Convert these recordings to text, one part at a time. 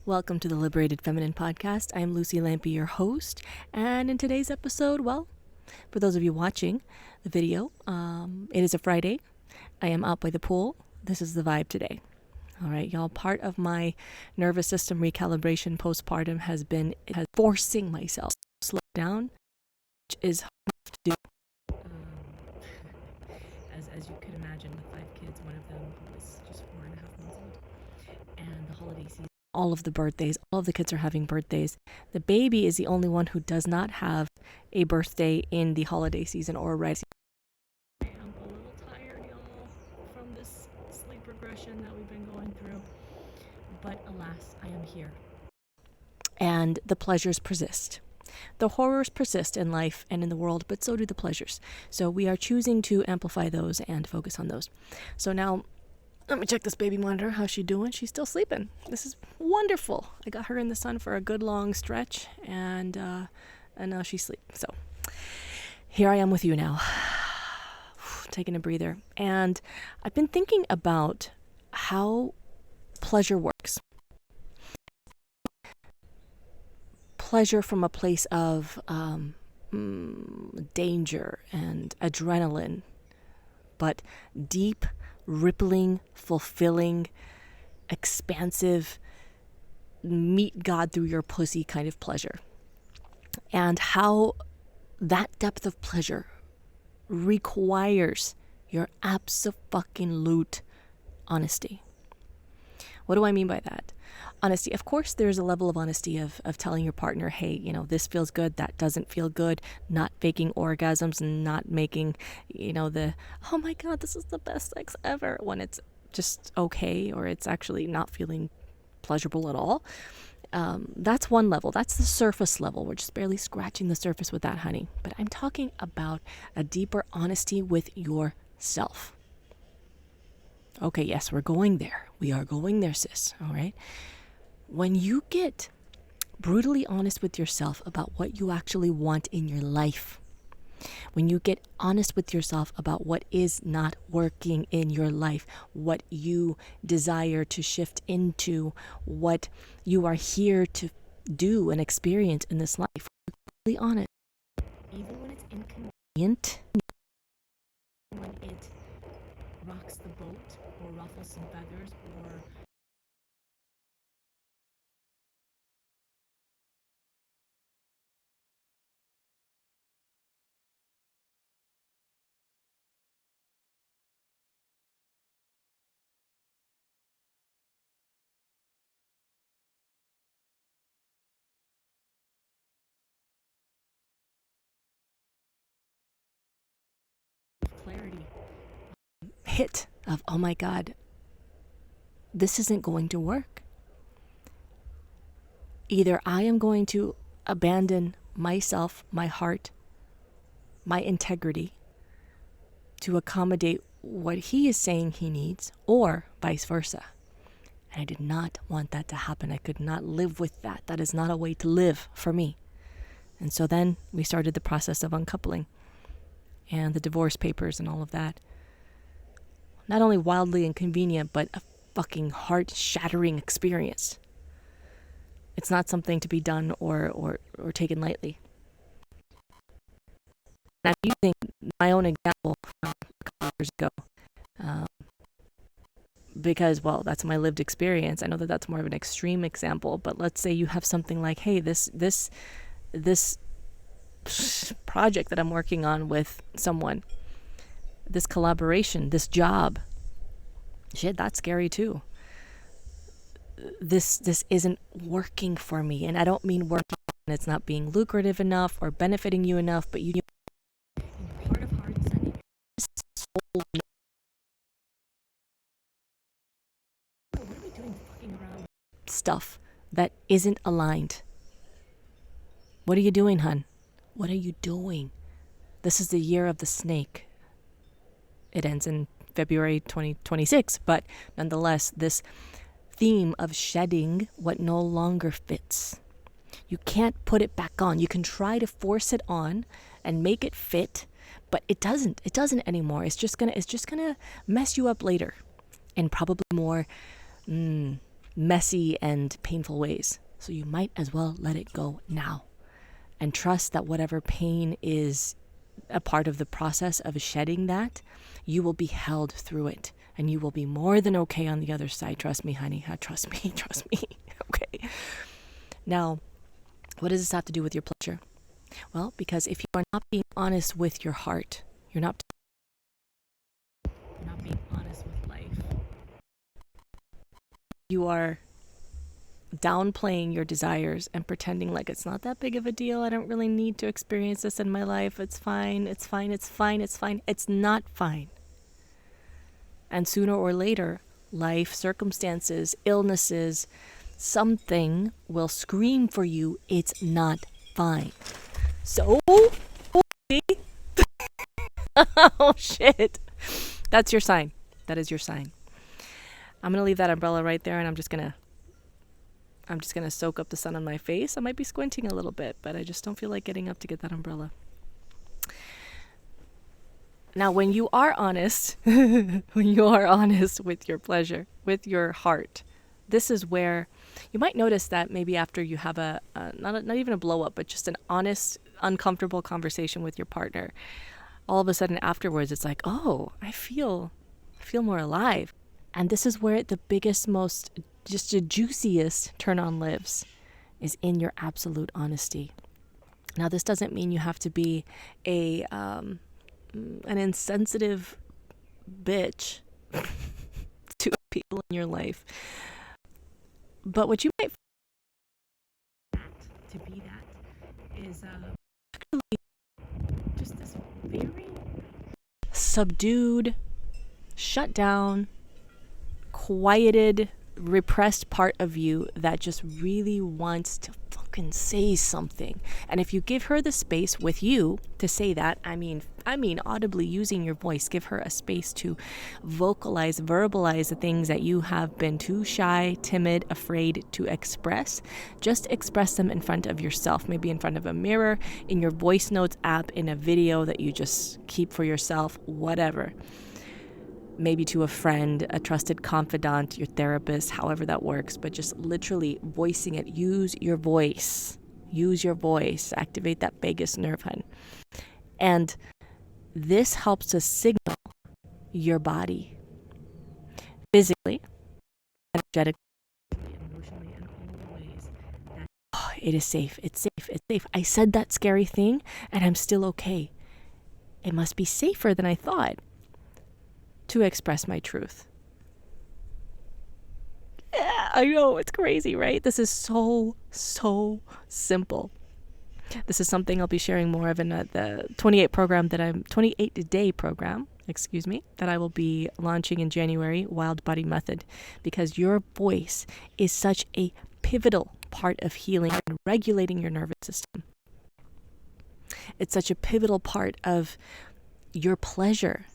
Welcome to the Liberated Feminine Podcast. I am Lucy Lampe, your host, and in today's episode, well, for those of you watching the video, it is a Friday. I am out by the pool. This is the vibe today. All right, y'all, part of my nervous system recalibration postpartum has forcing myself to slow down, which is hard to do. As you could imagine, with 5 kids, one of them was just 4.5 months old, and the holiday season, all of the birthdays, all of the kids are having birthdays. The baby is the only one who does not have a birthday in the holiday season or a red season. I am a little tired, y'all, from this sleep regression that we've been going through, but alas, I am here. And the pleasures persist. The horrors persist in life and in the world, but so do the pleasures. So we are choosing to amplify those and focus on those. So now, let me check this baby monitor. How's she doing? She's still sleeping. This is wonderful. I got her in the sun for a good long stretch, and now she's asleep. So here I am with you now, taking a breather. And I've been thinking about how pleasure works. Pleasure from a place of danger and adrenaline, but deep, rippling, fulfilling, expansive, meet God through your pussy kind of pleasure. And how that depth of pleasure requires your absolute honesty. What do I mean by that? Honesty. Of course, there's a level of honesty of telling your partner, hey, this feels good, that doesn't feel good, not faking orgasms and not making, the, oh my God, this is the best sex ever, when it's just okay or it's actually not feeling pleasurable at all. That's one level. That's the surface level. We're just barely scratching the surface with that, honey. But I'm talking about a deeper honesty with yourself. Okay, yes, we're going there. We are going there, sis. All right. When you get brutally honest with yourself about what you actually want in your life, when you get honest with yourself about what is not working in your life, what you desire to shift into, what you are here to do and experience in this life, really honest, even when it's inconvenient, when it rocks the boat or ruffles some feathers or clarity hit of, oh my God, this isn't going to work. Either I am going to abandon myself, my heart, my integrity to accommodate what he is saying he needs, or vice versa. And I did not want that to happen. I could not live with that. That is not a way to live for me. And so then we started the process of uncoupling and the divorce papers and all of that. Not only wildly inconvenient, but a fucking heart-shattering experience. It's not something to be done or taken lightly. And I'm using my own example from a couple years ago because, well, that's my lived experience. I know that that's more of an extreme example, but let's say you have something like, hey, this project that I'm working on with someone, this collaboration, this job, shit, that's scary too. This isn't working for me, and I don't mean working and it's not being lucrative enough or benefiting you enough, but you in your heart of hearts and in your soul, what are we doing fucking around with stuff that isn't aligned? What are you doing, hun? What are you doing? This is the year of the snake. It ends in February 2026, but nonetheless, this theme of shedding what no longer fits. You can't put it back on. You can try to force it on and make it fit, but it doesn't anymore. It's just gonna mess you up later, and probably more messy and painful ways. So you might as well let it go now and trust that whatever pain is a part of the process of shedding that, you will be held through it and you will be more than okay on the other side. Trust me, honey. Trust me. Trust me. Okay. Now, what does this have to do with your pleasure? Well, because if you are not being honest with your heart, you're not being honest with life. You are downplaying your desires and pretending like it's not that big of a deal. I don't really need to experience this in my life. It's fine. It's fine. It's fine. It's fine. It's not fine. And sooner or later, life, circumstances, illnesses, something will scream for you, it's not fine. So, oh shit. That's your sign. That is your sign. I'm going to leave that umbrella right there and I'm just going to soak up the sun on my face. I might be squinting a little bit, but I just don't feel like getting up to get that umbrella. Now, when you are honest, with your pleasure, with your heart, this is where you might notice that maybe after you have not even a blow up, but just an honest, uncomfortable conversation with your partner, all of a sudden afterwards, it's like, oh, I feel more alive. And this is where the biggest, just the juiciest turn on lives, is in your absolute honesty. Now, this doesn't mean you have to be an insensitive bitch to people in your life. But what you might find to be that is actually just this very subdued, shut down, quieted, repressed part of you that just really wants to fucking say something. And if you give her the space with you to say that, I mean audibly using your voice, give her a space to verbalize the things that you have been too shy, timid, afraid to express. Just express them in front of yourself, maybe in front of a mirror, in your voice notes app, in a video that you just keep for yourself, whatever. Maybe to a friend, a trusted confidant, your therapist, however that works, but just literally voicing it. Use your voice. Activate that vagus nerve, hun. And this helps to signal your body physically, energetically, emotionally, in all the ways that it is safe. It's safe. I said that scary thing and I'm still okay. It must be safer than I thought to express my truth. Yeah, I know, it's crazy, right? This is so simple. This is something I'll be sharing more of in the 28-day program, that I will be launching in January, Wild Body Method, because your voice is such a pivotal part of healing and regulating your nervous system. It's such a pivotal part of your pleasure.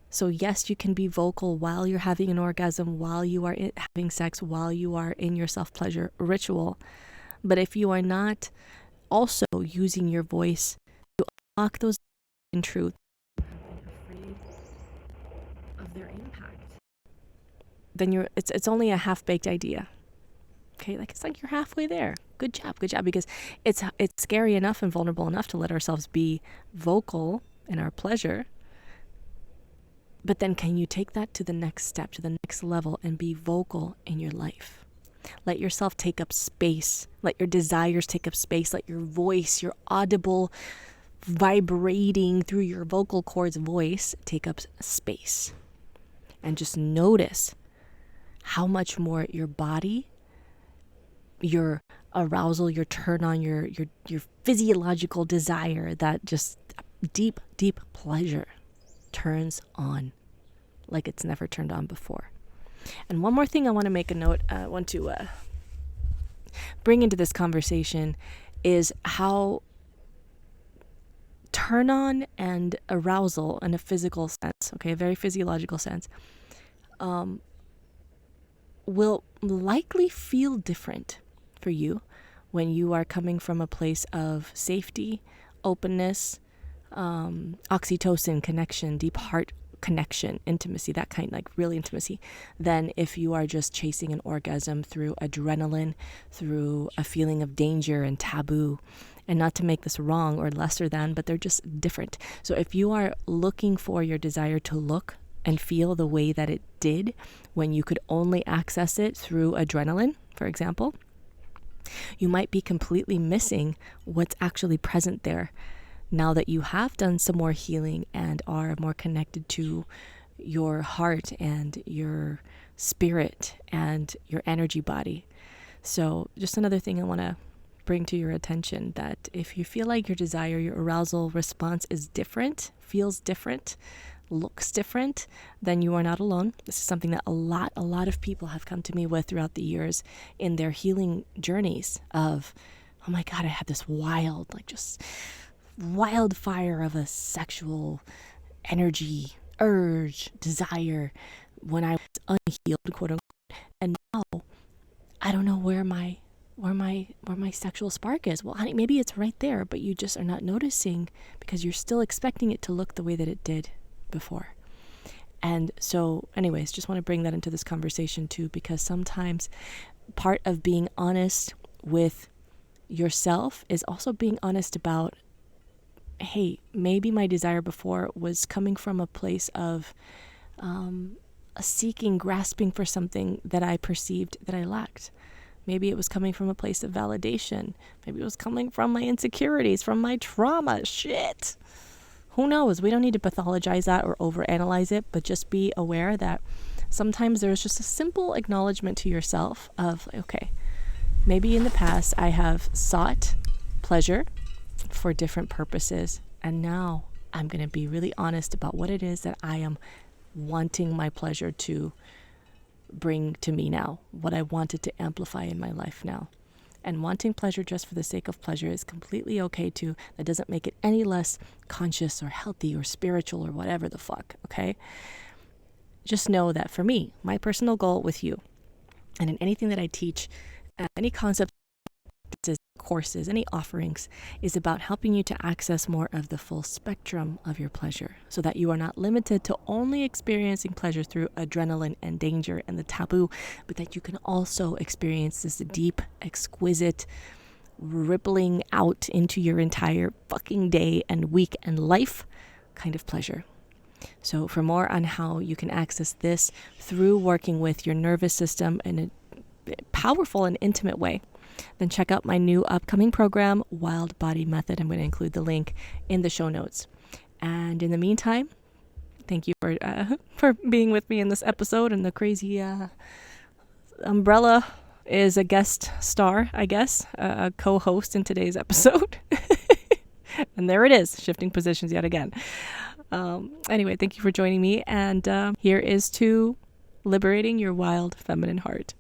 So yes, you can be vocal while you're having an orgasm, while you are having sex, while you are in your self-pleasure ritual. But if you are not also using your voice to unlock those in truth, afraid of their impact, then it's only a half-baked idea. Okay, it's like you're halfway there. Good job, because it's scary enough and vulnerable enough to let ourselves be vocal in our pleasure. But then can you take that to the next step, to the next level, and be vocal in your life? Let yourself take up space. Let your desires take up space. Let your voice, your audible, vibrating through your vocal cords voice take up space. And just notice how much more your body, your arousal, your turn on, your physiological desire, that just deep pleasure turns on like it's never turned on before. And one more thing I want to make a note, want to bring into this conversation is how turn on and arousal in a physical sense, okay, a very physiological sense, will likely feel different for you when you are coming from a place of safety, openness, oxytocin, connection, deep heart connection, intimacy, that kind, like real intimacy, than if you are just chasing an orgasm through adrenaline, through a feeling of danger and taboo. And not to make this wrong or lesser than, but they're just different. So if you are looking for your desire to look and feel the way that it did when you could only access it through adrenaline, for example, you might be completely missing what's actually present there now that you have done some more healing and are more connected to your heart and your spirit and your energy body. So just another thing I want to bring to your attention, that if you feel like your desire, your arousal response is different, feels different, looks different, then you are not alone. This is something that a lot of people have come to me with throughout the years in their healing journeys of, oh my God, I had this wild, like just wildfire of a sexual energy, urge, desire when I was unhealed, quote unquote. And now I don't know where my sexual spark is. Well, honey, maybe it's right there, but you just are not noticing because you're still expecting it to look the way that it did before. And so anyways, just want to bring that into this conversation too, because sometimes part of being honest with yourself is also being honest about, hey, maybe my desire before was coming from a place of a seeking, grasping for something that I perceived that I lacked. Maybe it was coming from a place of validation. Maybe it was coming from my insecurities, from my trauma. Shit. Who knows? We don't need to pathologize that or overanalyze it, but just be aware that sometimes there's just a simple acknowledgement to yourself of, okay, maybe in the past I have sought pleasure for different purposes, and now I'm going to be really honest about what it is that I am wanting my pleasure to bring to me now, what I wanted to amplify in my life now. And wanting pleasure just for the sake of pleasure is completely okay too. That doesn't make it any less conscious or healthy or spiritual or whatever the fuck, okay? Just know that for me, my personal goal with you, and in anything that I teach, any concepts, courses, any offerings, is about helping you to access more of the full spectrum of your pleasure so that you are not limited to only experiencing pleasure through adrenaline and danger and the taboo, but that you can also experience this deep, exquisite, rippling out into your entire fucking day and week and life kind of pleasure. So for more on how you can access this through working with your nervous system in a powerful and intimate way, then check out my new upcoming program, Wild Body Method. I'm going to include the link in the show notes. And in the meantime, thank you for being with me in this episode. And the crazy Umbrella is a guest star, I guess, a co-host in today's episode. And there it is, shifting positions yet again. Anyway, thank you for joining me. And here is to liberating your wild feminine heart.